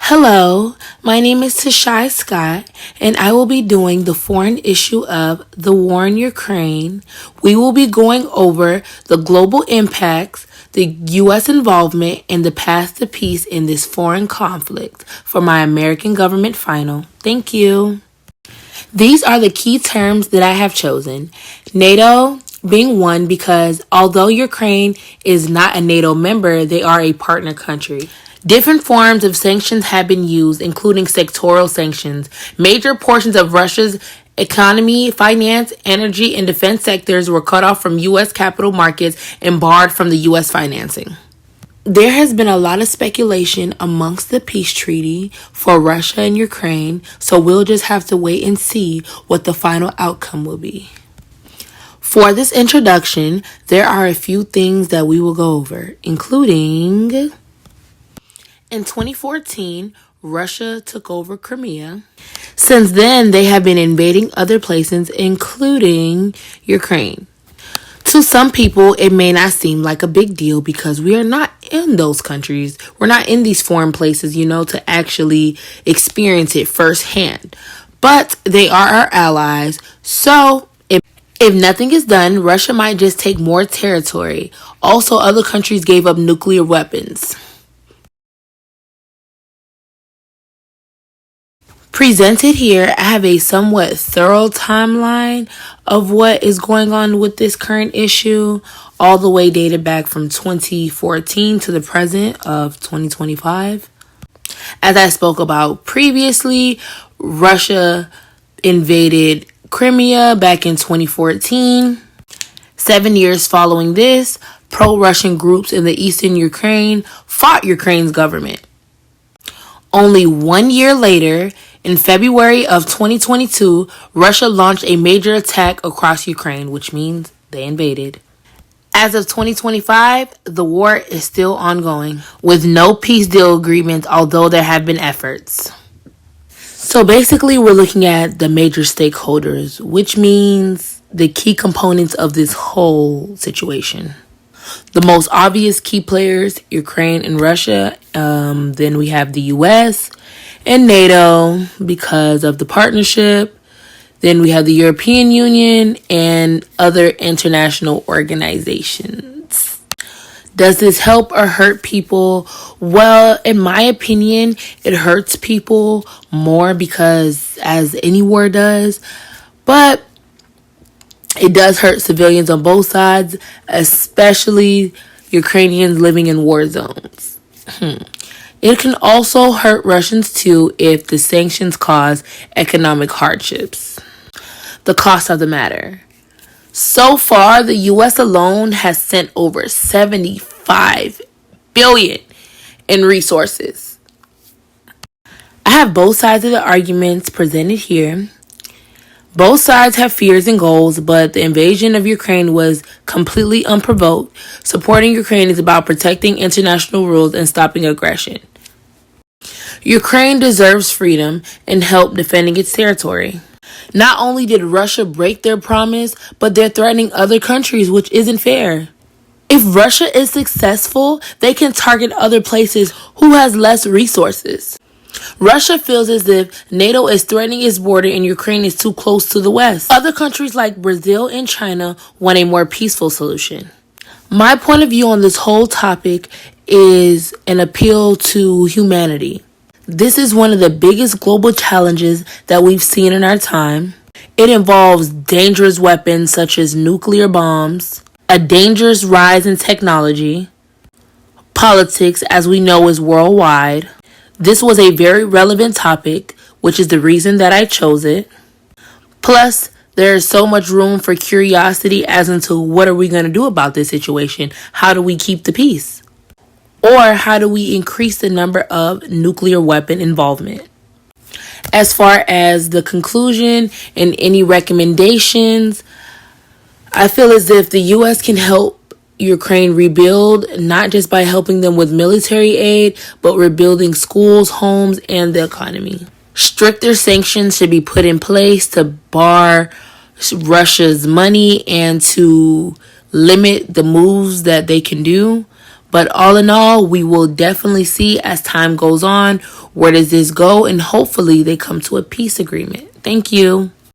Hello, my name is Tashai Scott, and I will be doing the foreign issue of the war in Ukraine. We will be going over the global impacts, the U.S. involvement, and the path to peace in this foreign conflict for my American government final. Thank you. These are the key terms that I have chosen. NATO being one because although Ukraine is not a NATO member, they are a partner country. Different forms of sanctions have been used, including sectoral sanctions. Major portions of Russia's economy, finance, energy, and defense sectors were cut off from U.S. capital markets and barred from the U.S. financing. There has been a lot of speculation amongst the peace treaty for Russia and Ukraine, so we'll just have to wait and see what the final outcome will be. For this introduction, there are a few things that we will go over, including in 2014, Russia took over Crimea. Since then, they have been invading other places, including Ukraine. To some people, it may not seem like a big deal because we are not in those countries. We're not in these foreign places, to actually experience it firsthand. But they are our allies, so if nothing is done, Russia might just take more territory. Also, other countries gave up nuclear weapons. Presented here, I have a somewhat thorough timeline of what is going on with this current issue, all the way dated back from 2014 to the present of 2025. As I spoke about previously, Russia invaded Crimea back in 2014. 7 years following this, pro-Russian groups in the eastern Ukraine fought Ukraine's government. Only 1 year later, in February of 2022, Russia launched a major attack across Ukraine, which means they invaded. As of 2025, the war is still ongoing, with no peace deal agreement, although there have been efforts. So basically, we're looking at the major stakeholders, which means the key components of this whole situation. The most obvious key players, Ukraine and Russia. Then we have the U.S. and NATO because of the partnership. Then we have the European Union and other international organizations. Does this help or hurt people? Well, in my opinion, it hurts people more because as any war does. But it does hurt civilians on both sides, especially Ukrainians living in war zones. It can also hurt Russians too if the sanctions cause economic hardships. The cost of the matter. So far, the U.S. alone has sent over $75 billion in resources. I have both sides of the arguments presented here. Both sides have fears and goals, but the invasion of Ukraine was completely unprovoked. Supporting Ukraine is about protecting international rules and stopping aggression. Ukraine deserves freedom and help defending its territory. Not only did Russia break their promise, but they're threatening other countries, which isn't fair. If Russia is successful, they can target other places who has less resources. Russia feels as if NATO is threatening its border and Ukraine is too close to the West. Other countries like Brazil and China want a more peaceful solution. My point of view on this whole topic is an appeal to humanity. This is one of the biggest global challenges that we've seen in our time. It involves dangerous weapons such as nuclear bombs, a dangerous rise in technology, politics, as we know, is worldwide. This was a very relevant topic, which is the reason that I chose it. Plus, there is so much room for curiosity as into what are we going to do about this situation? How do we keep the peace? Or how do we increase the number of nuclear weapon involvement? As far as the conclusion and any recommendations, I feel as if the U.S. can help Ukraine rebuild, not just by helping them with military aid, but rebuilding schools, homes, and the economy. Stricter sanctions should be put in place to bar Russia's money and to limit the moves that they can do. But all in all, we will definitely see as time goes on, where does this go? And hopefully they come to a peace agreement. Thank you.